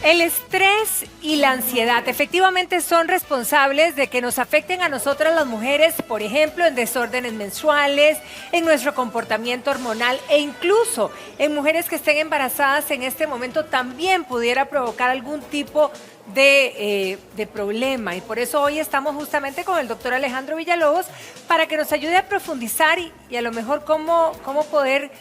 El estrés y la ansiedad efectivamente son responsables de que nos afecten a nosotras las mujeres, por ejemplo, en desórdenes menstruales, en nuestro comportamiento hormonal e incluso en mujeres que estén embarazadas en este momento también pudiera provocar algún tipo de problema. Y por eso hoy estamos justamente con el doctor Alejandro Villalobos para que nos ayude a profundizar y a lo mejor cómo poder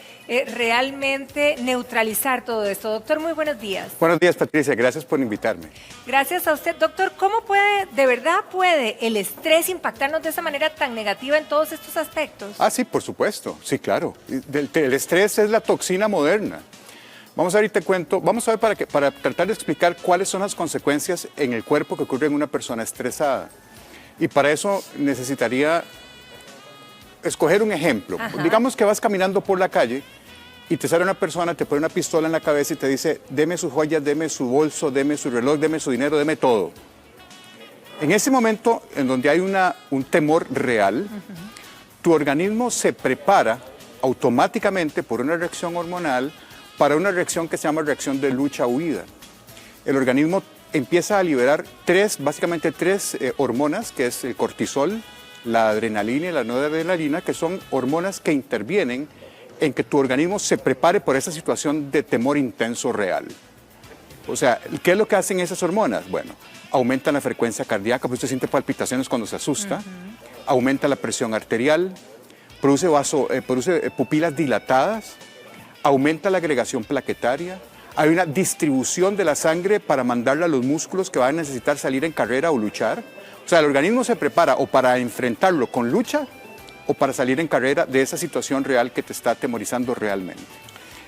realmente neutralizar todo esto. Doctor, muy buenos días. Buenos días, Patricia. Gracias por invitarme. Gracias a usted. Doctor, ¿cómo de verdad puede el estrés impactarnos de esa manera tan negativa en todos estos aspectos? Sí, por supuesto. Sí, claro. El estrés es la toxina moderna. Vamos a ver y te cuento, vamos a ver para tratar de explicar cuáles son las consecuencias en el cuerpo que ocurren en una persona estresada. Y para eso necesitaría escoger un ejemplo. Ajá. Digamos que vas caminando por la calle y te sale una persona, te pone una pistola en la cabeza y te dice, deme sus joyas, deme su bolso, deme su reloj, deme su dinero, deme todo. En ese momento en donde hay un temor real, tu organismo se prepara automáticamente por una reacción hormonal para una reacción que se llama reacción de lucha-huida. El organismo empieza a liberar básicamente tres hormonas, que es el cortisol, la adrenalina y la noradrenalina, que son hormonas que intervienen en que tu organismo se prepare por esa situación de temor intenso real. O sea, ¿qué es lo que hacen esas hormonas? Bueno, aumentan la frecuencia cardíaca, pues usted siente palpitaciones cuando se asusta, aumenta la presión arterial, produce pupilas dilatadas, aumenta la agregación plaquetaria, hay una distribución de la sangre para mandarla a los músculos que van a necesitar salir en carrera o luchar. O sea, el organismo se prepara o para enfrentarlo con lucha o para salir en carrera de esa situación real que te está atemorizando realmente.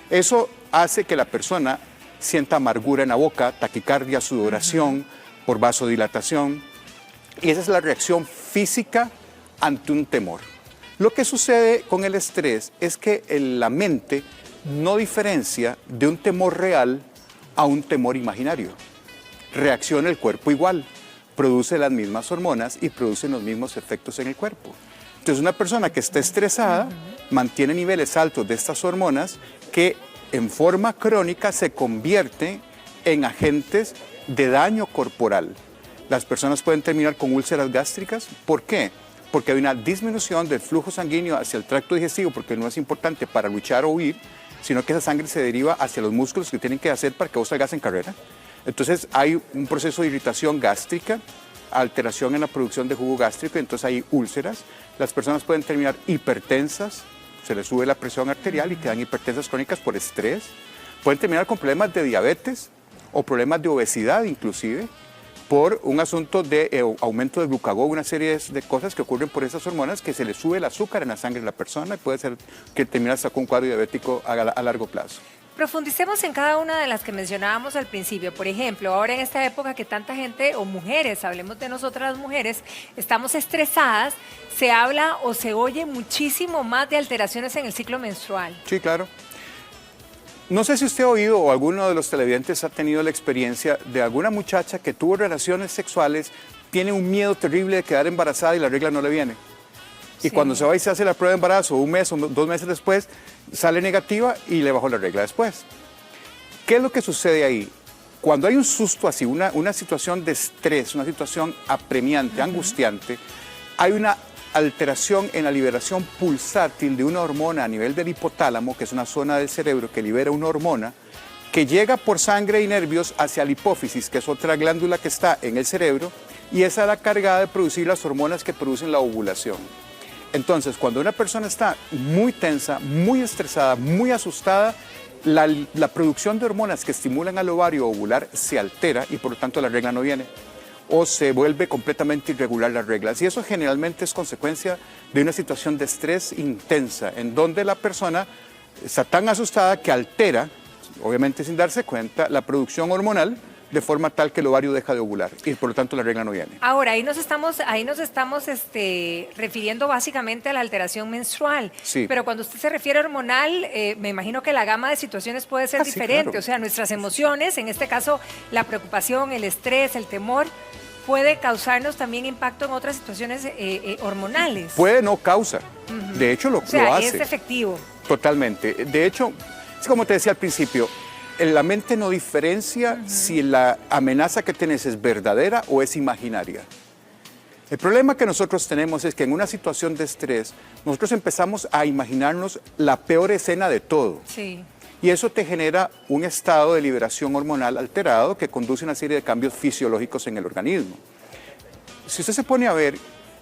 Eso hace que la persona sienta amargura en la boca, taquicardia, sudoración, por vasodilatación. Y esa es la reacción física ante un temor. Lo que sucede con el estrés es que la mente no diferencia de un temor real a un temor imaginario. Reacciona el cuerpo igual, produce las mismas hormonas y produce los mismos efectos en el cuerpo. Entonces una persona que está estresada mantiene niveles altos de estas hormonas que en forma crónica se convierten en agentes de daño corporal. Las personas pueden terminar con úlceras gástricas. ¿Por qué? Porque hay una disminución del flujo sanguíneo hacia el tracto digestivo, porque no es importante para luchar o huir, sino que esa sangre se deriva hacia los músculos que tienen que hacer para que vos salgas en carrera. Entonces hay un proceso de irritación gástrica, alteración en la producción de jugo gástrico, entonces hay úlceras. Las personas pueden terminar hipertensas, se les sube la presión arterial y quedan hipertensas crónicas por estrés. Pueden terminar con problemas de diabetes o problemas de obesidad inclusive, por un asunto de aumento del glucagón, una serie de cosas que ocurren por esas hormonas, que se le sube el azúcar en la sangre de la persona y puede ser que termine hasta con un cuadro diabético a largo plazo. Profundicemos en cada una de las que mencionábamos al principio. Por ejemplo, ahora en esta época que tanta gente, o mujeres, hablemos de nosotras las mujeres, estamos estresadas, se habla o se oye muchísimo más de alteraciones en el ciclo menstrual. Sí, claro. No sé si usted ha oído o alguno de los televidentes ha tenido la experiencia de alguna muchacha que tuvo relaciones sexuales, tiene un miedo terrible de quedar embarazada y la regla no le viene. Y cuando se va y se hace la prueba de embarazo, un mes o 2 meses después, sale negativa y le bajó la regla después. ¿Qué es lo que sucede ahí? Cuando hay un susto así, una situación de estrés, una situación apremiante, angustiante, hay una alteración en la liberación pulsátil de una hormona a nivel del hipotálamo, que es una zona del cerebro que libera una hormona, que llega por sangre y nervios hacia la hipófisis, que es otra glándula que está en el cerebro, y esa es la cargada de producir las hormonas que producen la ovulación. Entonces, cuando una persona está muy tensa, muy estresada, muy asustada, la producción de hormonas que estimulan al ovario ovular se altera y por lo tanto la regla no viene. O se vuelve completamente irregular las reglas. Y eso generalmente es consecuencia de una situación de estrés intensa, en donde la persona está tan asustada que altera, obviamente sin darse cuenta, la producción hormonal, de forma tal que el ovario deja de ovular y por lo tanto la regla no viene. Ahora, ahí nos estamos refiriendo básicamente a la alteración menstrual. Sí. Pero cuando usted se refiere a hormonal, me imagino que la gama de situaciones puede ser diferente. Sí, claro. O sea, nuestras emociones, en este caso la preocupación, el estrés, el temor, puede causarnos también impacto en otras situaciones hormonales. Puede, no causa. De hecho, lo hace. Es efectivo. Totalmente. De hecho, es como te decía al principio, la mente no diferencia si la amenaza que tienes es verdadera o es imaginaria. El problema que nosotros tenemos es que en una situación de estrés, nosotros empezamos a imaginarnos la peor escena de todo. Sí. Y eso te genera un estado de liberación hormonal alterado que conduce a una serie de cambios fisiológicos en el organismo. Si usted se pone a ver,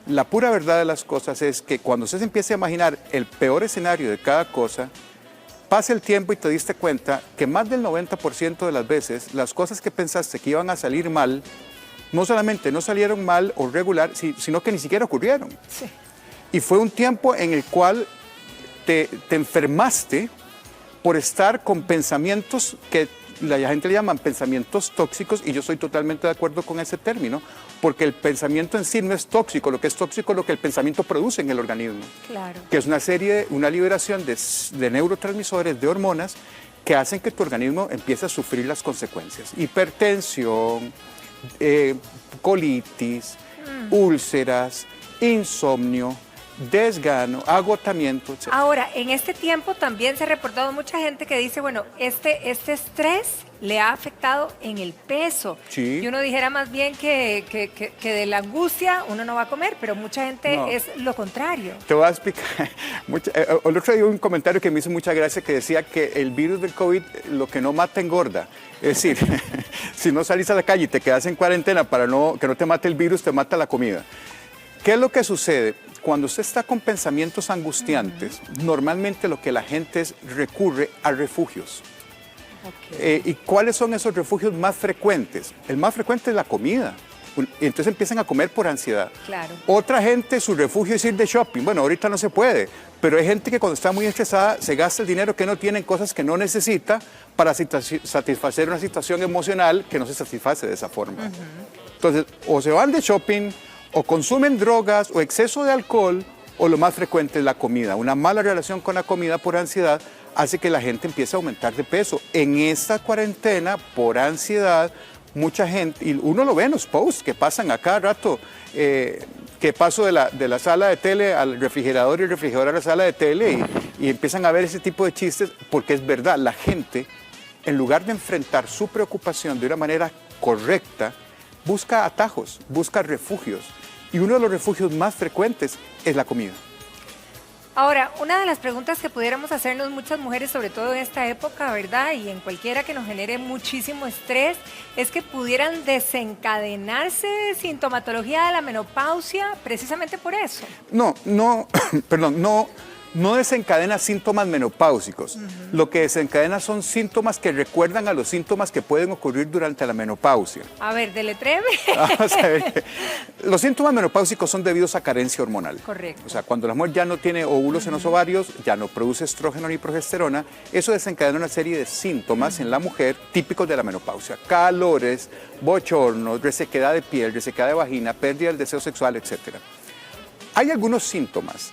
la pura verdad de las cosas es que cuando usted se empieza a imaginar el peor escenario de cada cosa, pasa el tiempo y te diste cuenta que más del 90% de las veces las cosas que pensaste que iban a salir mal, no solamente no salieron mal o regular, sino que ni siquiera ocurrieron. Sí. Y fue un tiempo en el cual te enfermaste por estar con pensamientos que la gente le llaman pensamientos tóxicos, y yo estoy totalmente de acuerdo con ese término, porque el pensamiento en sí no es tóxico, lo que es tóxico es lo que el pensamiento produce en el organismo. Claro. Que es una liberación de neurotransmisores, de hormonas, que hacen que tu organismo empiece a sufrir las consecuencias. Hipertensión, colitis, úlceras, insomnio, desgano, agotamiento, etc. Ahora, en este tiempo también se ha reportado mucha gente que dice, bueno, este estrés le ha afectado en el peso. Sí. Y uno dijera más bien que de la angustia uno no va a comer, pero mucha gente es lo contrario. Te voy a explicar. El otro día un comentario que me hizo mucha gracia que decía que el virus del COVID lo que no mata engorda. Es decir, si no salís a la calle y te quedas en cuarentena para que no te mate el virus, te mata la comida. ¿Qué es lo que sucede? Cuando usted está con pensamientos angustiantes, normalmente lo que la gente recurre a refugios. Okay. ¿Y cuáles son esos refugios más frecuentes? El más frecuente es la comida. Entonces empiezan a comer por ansiedad. Claro. Otra gente, su refugio es ir de shopping. Bueno, ahorita no se puede, pero hay gente que cuando está muy estresada se gasta el dinero que no tiene en cosas que no necesita para satisfacer una situación emocional que no se satisface de esa forma. Entonces, o se van de shopping, o consumen drogas o exceso de alcohol, o lo más frecuente es la comida. Una mala relación con la comida por ansiedad hace que la gente empiece a aumentar de peso. En esta cuarentena, por ansiedad, mucha gente, y uno lo ve en los posts que pasan a cada rato, que paso de la sala de tele al refrigerador y el refrigerador a la sala de tele y empiezan a ver ese tipo de chistes, porque es verdad, la gente, en lugar de enfrentar su preocupación de una manera correcta, busca atajos, busca refugios. Y uno de los refugios más frecuentes es la comida. Ahora, una de las preguntas que pudiéramos hacernos muchas mujeres, sobre todo en esta época, ¿verdad? Y en cualquiera que nos genere muchísimo estrés, es que pudieran desencadenarse sintomatología de la menopausia precisamente por eso. No desencadena síntomas menopáusicos. Lo que desencadena son síntomas que recuerdan a los síntomas que pueden ocurrir durante la menopausia. A ver, deletreme. Vamos a ver. Los síntomas menopáusicos son debidos a carencia hormonal. Correcto. O sea, cuando la mujer ya no tiene óvulos en los ovarios, ya no produce estrógeno ni progesterona, eso desencadena una serie de síntomas en la mujer típicos de la menopausia. Calores, bochornos, resequedad de piel, resequedad de vagina, pérdida del deseo sexual, etc. Hay algunos síntomas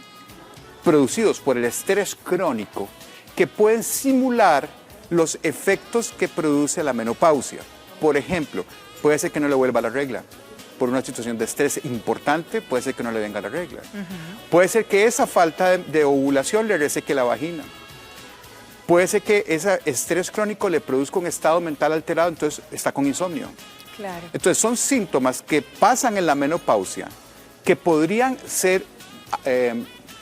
producidos por el estrés crónico que pueden simular los efectos que produce la menopausia. Por ejemplo, puede ser que no le vuelva la regla. Por una situación de estrés importante, puede ser que no le venga la regla. Puede ser que esa falta de ovulación le reseque la vagina. Puede ser que ese estrés crónico le produzca un estado mental alterado, entonces está con insomnio. Claro. Entonces son síntomas que pasan en la menopausia que podrían ser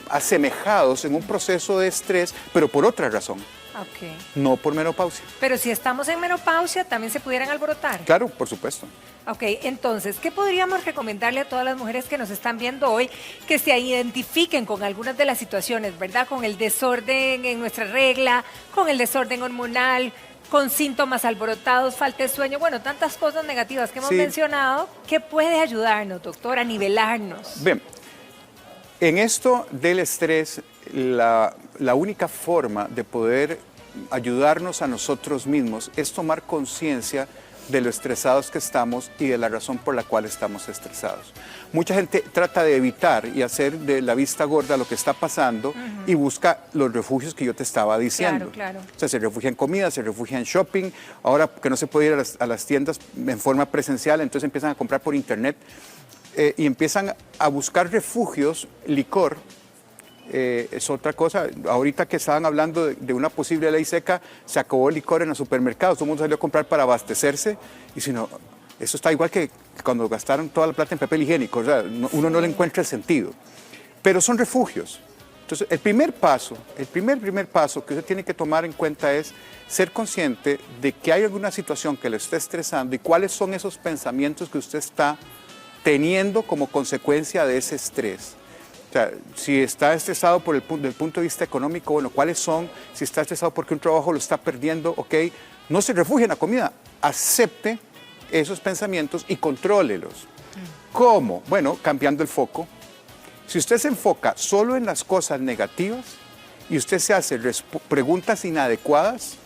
asemejados en un proceso de estrés, pero por otra razón. Okay. No por menopausia. Pero si estamos en menopausia, ¿también se pudieran alborotar? Claro, por supuesto. Ok, entonces, ¿qué podríamos recomendarle a todas las mujeres que nos están viendo hoy que se identifiquen con algunas de las situaciones, ¿verdad? Con el desorden en nuestra regla, con el desorden hormonal, con síntomas alborotados, falta de sueño, bueno, tantas cosas negativas que hemos mencionado. ¿Qué puede ayudarnos, doctor, a nivelarnos? Bien. En esto del estrés, la única forma de poder ayudarnos a nosotros mismos es tomar conciencia de lo estresados que estamos y de la razón por la cual estamos estresados. Mucha gente trata de evitar y hacer de la vista gorda lo que está pasando y busca los refugios que yo te estaba diciendo. Claro. O sea, se refugia en comida, se refugia en shopping, ahora que no se puede ir a las tiendas en forma presencial, entonces empiezan a comprar por internet. Y empiezan a buscar refugios, licor, es otra cosa. Ahorita que estaban hablando de una posible ley seca, se acabó el licor en los supermercados, todo el mundo salió a comprar para abastecerse, y si no, eso está igual que cuando gastaron toda la plata en papel higiénico, o sea, uno no le encuentra el sentido. Pero son refugios. Entonces, el primer paso que usted tiene que tomar en cuenta es ser consciente de que hay alguna situación que le esté estresando y cuáles son esos pensamientos que usted está teniendo como consecuencia de ese estrés. O sea, si está estresado del punto de vista económico, bueno, ¿cuáles son? Si está estresado porque un trabajo lo está perdiendo, ok, no se refugie en la comida, acepte esos pensamientos y contrólelos. ¿Cómo? Bueno, cambiando el foco. Si usted se enfoca solo en las cosas negativas y usted se hace preguntas inadecuadas,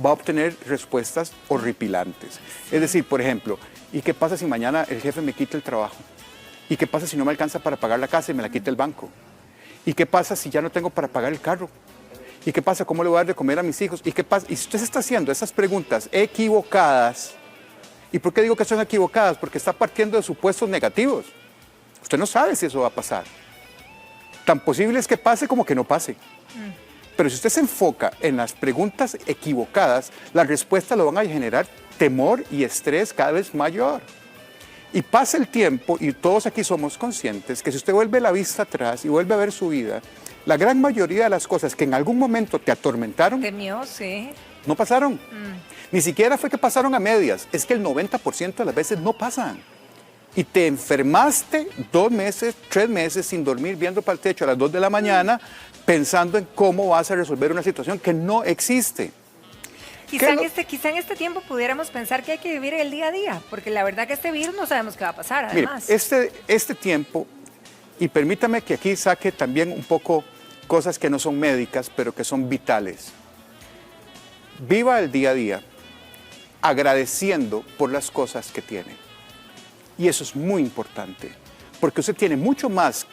va a obtener respuestas horripilantes. Es decir, por ejemplo, ¿y qué pasa si mañana el jefe me quita el trabajo? ¿Y qué pasa si no me alcanza para pagar la casa y me la quita el banco? ¿Y qué pasa si ya no tengo para pagar el carro? ¿Y qué pasa? ¿Cómo le voy a dar de comer a mis hijos? ¿Y qué pasa? Y si usted se está haciendo esas preguntas equivocadas, ¿y por qué digo que son equivocadas? Porque está partiendo de supuestos negativos. Usted no sabe si eso va a pasar. Tan posible es que pase como que no pase. Pero si usted se enfoca en las preguntas equivocadas, las respuestas lo van a generar temor y estrés cada vez mayor. Y pasa el tiempo, y todos aquí somos conscientes, que si usted vuelve la vista atrás y vuelve a ver su vida, la gran mayoría de las cosas que en algún momento te atormentaron, Temió, sí. no pasaron. Ni siquiera fue que pasaron a medias, es que el 90% de las veces no pasan. Y te enfermaste 2 meses, 3 meses sin dormir, viendo para el techo a las 2 de la mañana, pensando en cómo vas a resolver una situación que no existe. Quizá en este tiempo pudiéramos pensar que hay que vivir el día a día, porque la verdad que este virus no sabemos qué va a pasar, además. Mire, este tiempo, y permítame que aquí saque también un poco cosas que no son médicas, pero que son vitales. Viva el día a día agradeciendo por las cosas que tiene. Y eso es muy importante, porque usted tiene mucho más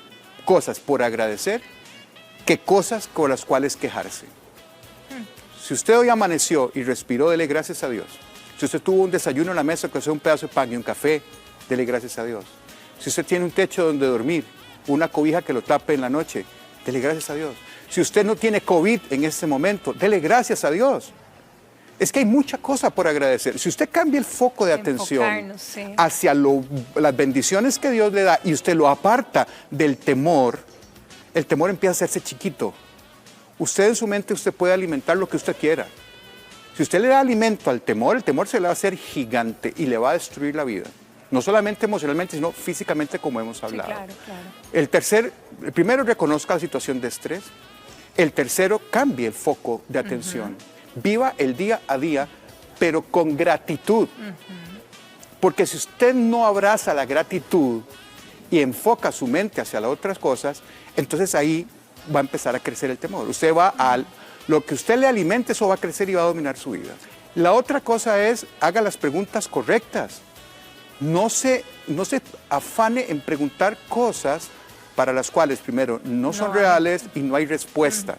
cosas por agradecer que cosas con las cuales quejarse. Si usted hoy amaneció y respiró, dele gracias a Dios. Si usted tuvo un desayuno en la mesa, que sea un pedazo de pan y un café, dele gracias a Dios. Si usted tiene un techo donde dormir, una cobija que lo tape en la noche, dele gracias a Dios. Si usted no tiene COVID en este momento, dele gracias a Dios. Es que hay mucha cosa por agradecer. Si usted cambia el foco de atención hacia las bendiciones que Dios le da y usted lo aparta del temor, el temor empieza a hacerse chiquito. Usted en su mente usted puede alimentar lo que usted quiera. Si usted le da alimento al temor, el temor se le va a hacer gigante y le va a destruir la vida. No solamente emocionalmente, sino físicamente, como hemos hablado. Sí, claro. El primero, reconozca la situación de estrés. El tercero, cambie el foco de atención. Viva el día a día, pero con gratitud. Porque si usted no abraza la gratitud y enfoca su mente hacia las otras cosas, entonces ahí va a empezar a crecer el temor. Usted va a lo que usted le alimente, eso va a crecer y va a dominar su vida. La otra cosa es, haga las preguntas correctas. No se afane en preguntar cosas para las cuales, primero, no son reales y no hay respuesta.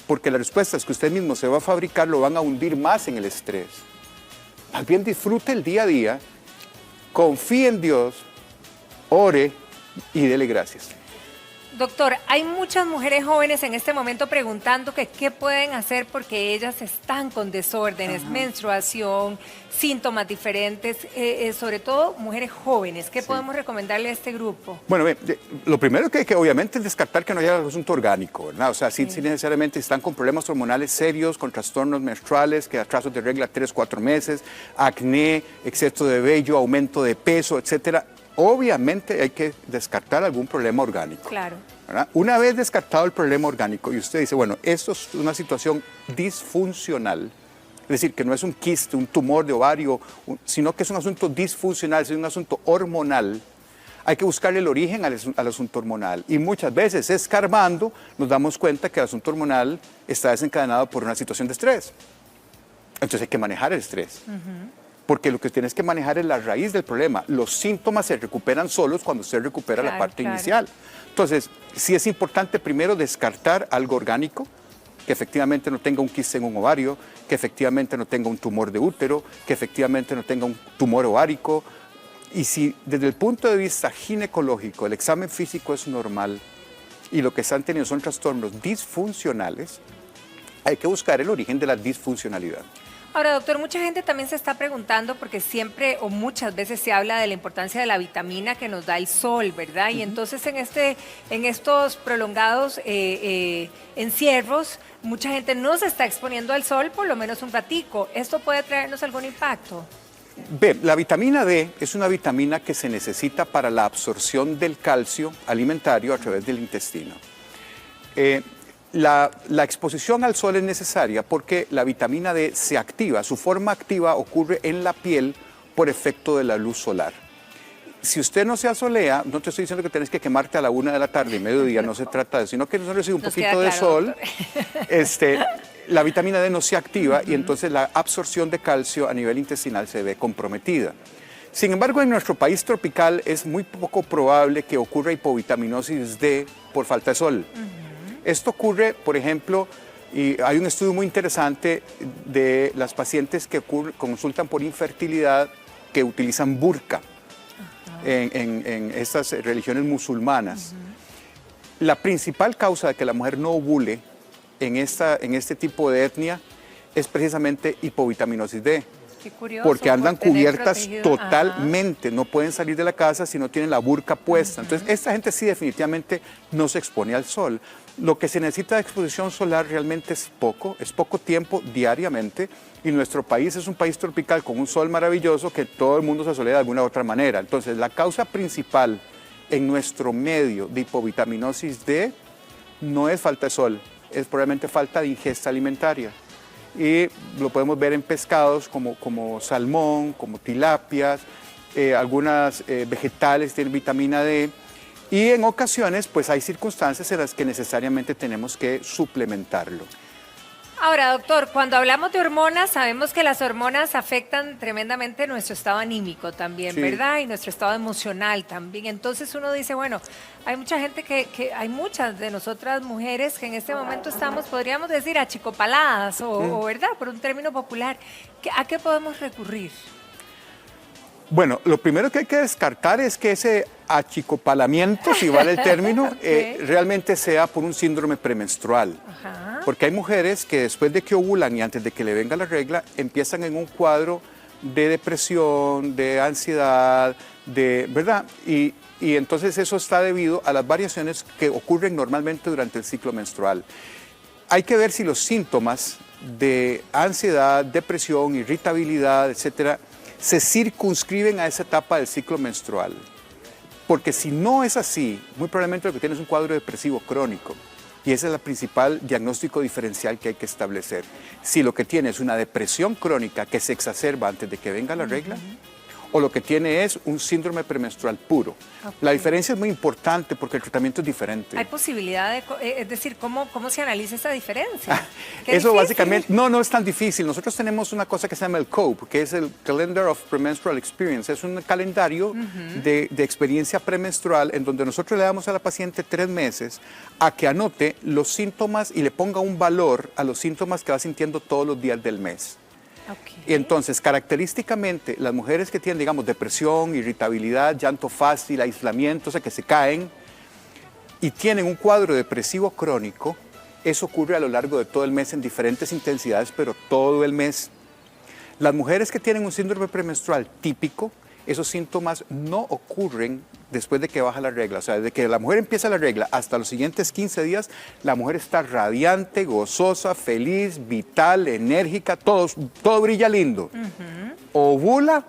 Porque las respuestas que usted mismo se va a fabricar lo van a hundir más en el estrés. Más bien disfrute el día a día, confíe en Dios, ore y dele gracias. Doctor, hay muchas mujeres jóvenes en este momento preguntando que qué pueden hacer porque ellas están con desórdenes, menstruación, síntomas diferentes, sobre todo mujeres jóvenes. ¿Qué podemos recomendarle a este grupo? Bueno, lo primero que hay que obviamente es descartar que no haya asunto orgánico, ¿verdad? O sea, sí necesariamente están con problemas hormonales serios, con trastornos menstruales, que atrasos de regla 3, 4 meses, acné, exceso de vello, aumento de peso, etcétera. Obviamente hay que descartar algún problema orgánico. Claro. ¿Verdad? Una vez descartado el problema orgánico y usted dice, bueno, esto es una situación disfuncional, es decir, que no es un quiste, un tumor de ovario, sino que es un asunto disfuncional, es un asunto hormonal, hay que buscarle el origen al asunto hormonal. Y muchas veces, escarbando, nos damos cuenta que el asunto hormonal está desencadenado por una situación de estrés. Entonces hay que manejar el estrés. Porque lo que tienes que manejar es la raíz del problema. Los síntomas se recuperan solos cuando usted recupera la parte inicial. Entonces, sí es importante primero descartar algo orgánico, que efectivamente no tenga un quiste en un ovario, que efectivamente no tenga un tumor de útero, que efectivamente no tenga un tumor ovárico. Y si desde el punto de vista ginecológico el examen físico es normal, y lo que están teniendo son trastornos disfuncionales, hay que buscar el origen de la disfuncionalidad. Ahora, doctor, mucha gente también se está preguntando, porque siempre o muchas veces se habla de la importancia de la vitamina que nos da el sol, ¿verdad? Y entonces en estos prolongados encierros, mucha gente no se está exponiendo al sol por lo menos un ratico. ¿Esto puede traernos algún impacto? Ve, la vitamina D es una vitamina que se necesita para la absorción del calcio alimentario a través del intestino. La exposición al sol es necesaria porque la vitamina D se activa, su forma activa ocurre en la piel por efecto de la luz solar. Si usted no se asolea, no te estoy diciendo que tienes que quemarte a la 1 de la tarde y mediodía, no se trata de eso, sino que no recibe un poquito de sol, la vitamina D no se activa y entonces la absorción de calcio a nivel intestinal se ve comprometida. Sin embargo, en nuestro país tropical es muy poco probable que ocurra hipovitaminosis D por falta de sol. Esto ocurre, por ejemplo, y hay un estudio muy interesante de las pacientes que consultan por infertilidad que utilizan burka en estas religiones musulmanas. La principal causa de que la mujer no ovule en este tipo de etnia es precisamente hipovitaminosis D. Qué curioso, porque andan cubiertas protegido. totalmente, no pueden salir de la casa si no tienen la burka puesta. Entonces, esta gente sí definitivamente no se expone al sol. Lo que se necesita de exposición solar realmente es poco tiempo diariamente, y nuestro país es un país tropical con un sol maravilloso que todo el mundo se solea de alguna u otra manera. Entonces, la causa principal en nuestro medio de hipovitaminosis D no es falta de sol, es probablemente falta de ingesta alimentaria. Y lo podemos ver en pescados como salmón, como tilapias, algunas vegetales tienen vitamina D, y en ocasiones pues hay circunstancias en las que necesariamente tenemos que suplementarlo. Ahora, doctor, cuando hablamos de hormonas, sabemos que las hormonas afectan tremendamente nuestro estado anímico también, Sí. ¿verdad? Y nuestro estado emocional también. Entonces uno dice, bueno, hay mucha gente hay muchas de nosotras mujeres que en este momento estamos, podríamos decir, achicopaladas, o ¿verdad? Por un término popular. ¿A qué podemos recurrir? Bueno, lo primero que hay que descartar es que ese achicopalamiento, si vale el término, realmente sea por un síndrome premenstrual. Ajá. Porque hay mujeres que después de que ovulan y antes de que le venga la regla, empiezan en un cuadro de depresión, de ansiedad, ¿verdad? Y entonces eso está debido a las variaciones que ocurren normalmente durante el ciclo menstrual. Hay que ver si los síntomas de ansiedad, depresión, irritabilidad, etcétera, se circunscriben a esa etapa del ciclo menstrual. Porque si no es así, muy probablemente lo que tienes es un cuadro depresivo crónico. Y ese es el principal diagnóstico diferencial que hay que establecer. Si lo que tiene es una depresión crónica que se exacerba antes de que venga la regla, o lo que tiene es un síndrome premenstrual puro. Okay. La diferencia es muy importante porque el tratamiento es diferente. ¿Hay posibilidad de, es decir, cómo se analiza esa diferencia? Qué Eso difícil. básicamente, no es tan difícil. Nosotros tenemos una cosa que se llama el COPE, que es el Calendar of Premenstrual Experience. Es un calendario de experiencia premenstrual en donde nosotros le damos a la paciente 3 meses a que anote los síntomas y le ponga un valor a los síntomas que va sintiendo todos los días del mes. Okay. Y entonces, característicamente, las mujeres que tienen, digamos, depresión, irritabilidad, llanto fácil, aislamiento, o sea, que se caen y tienen un cuadro depresivo crónico, eso ocurre a lo largo de todo el mes en diferentes intensidades, pero todo el mes. Las mujeres que tienen un síndrome premenstrual típico, esos síntomas no ocurren después de que baja la regla. O sea, desde que la mujer empieza la regla hasta los siguientes 15 días, la mujer está radiante, gozosa, feliz, vital, enérgica, todo brilla lindo. Ovula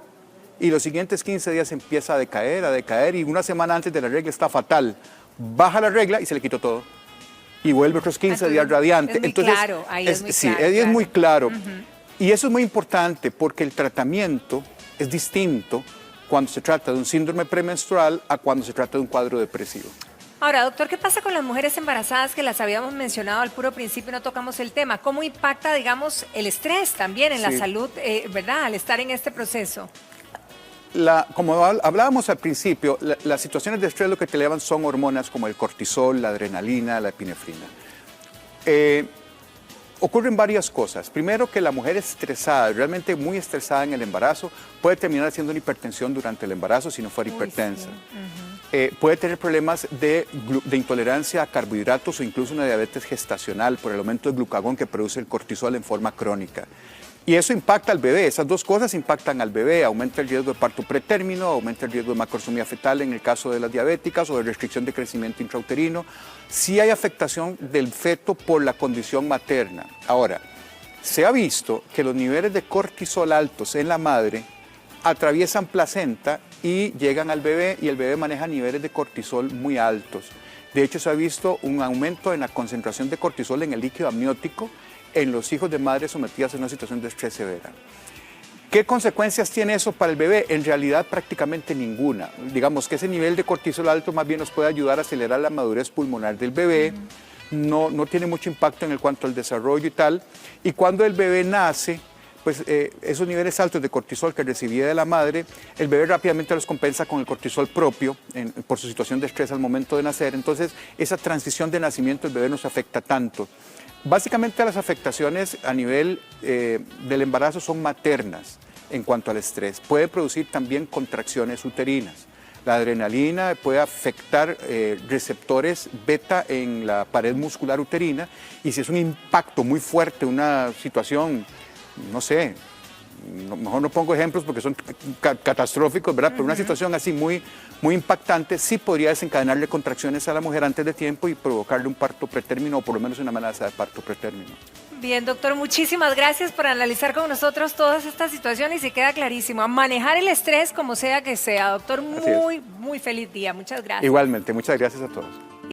y los siguientes 15 días empieza a decaer y una semana antes de la regla está fatal. Baja la regla y se le quitó todo. Y vuelve otros 15 días radiante. Es muy claro, ahí es muy sí, claro. ahí es muy claro. Y eso es muy importante porque el tratamiento es distinto cuando se trata de un síndrome premenstrual a cuando se trata de un cuadro depresivo. Ahora, doctor, ¿qué pasa con las mujeres embarazadas que las habíamos mencionado al puro principio y no tocamos el tema? ¿Cómo impacta, digamos, el estrés también en la salud, verdad, al estar en este proceso? Como hablábamos al principio, las situaciones de estrés lo que te elevan son hormonas como el cortisol, la adrenalina, la epinefrina. ocurren varias cosas. Primero, que la mujer estresada, realmente muy estresada en el embarazo, puede terminar haciendo una hipertensión durante el embarazo si no fuera hipertensa. Puede tener problemas de intolerancia a carbohidratos o incluso una diabetes gestacional por el aumento de glucagón que produce el cortisol en forma crónica. Y eso impacta al bebé, esas dos cosas impactan al bebé, aumenta el riesgo de parto pretérmino, aumenta el riesgo de macrosomía fetal en el caso de las diabéticas o de restricción de crecimiento intrauterino. Sí hay afectación del feto por la condición materna. Ahora, se ha visto que los niveles de cortisol altos en la madre atraviesan placenta y llegan al bebé y el bebé maneja niveles de cortisol muy altos. De hecho, se ha visto un aumento en la concentración de cortisol en el líquido amniótico en los hijos de madres sometidas a una situación de estrés severa. ¿Qué consecuencias tiene eso para el bebé? En realidad prácticamente ninguna. Digamos que ese nivel de cortisol alto más bien nos puede ayudar a acelerar la madurez pulmonar del bebé, no tiene mucho impacto en cuanto al desarrollo y tal. Y cuando el bebé nace, pues esos niveles altos de cortisol que recibía de la madre, el bebé rápidamente los compensa con el cortisol propio por su situación de estrés al momento de nacer. Entonces, esa transición de nacimiento del bebé no se afecta tanto. Básicamente las afectaciones a nivel del embarazo son maternas en cuanto al estrés. Puede producir también contracciones uterinas. La adrenalina puede afectar receptores beta en la pared muscular uterina y si es un impacto muy fuerte, una situación, no sé, mejor no pongo ejemplos porque son catastróficos, ¿verdad? Pero una situación así muy impactante sí podría desencadenarle contracciones a la mujer antes de tiempo y provocarle un parto pretérmino o por lo menos una amenaza de parto pretérmino. Bien, doctor, muchísimas gracias por analizar con nosotros todas estas situaciones y queda clarísimo. A manejar el estrés como sea que sea. Doctor, muy feliz día. Muchas gracias. Igualmente, muchas gracias a todos.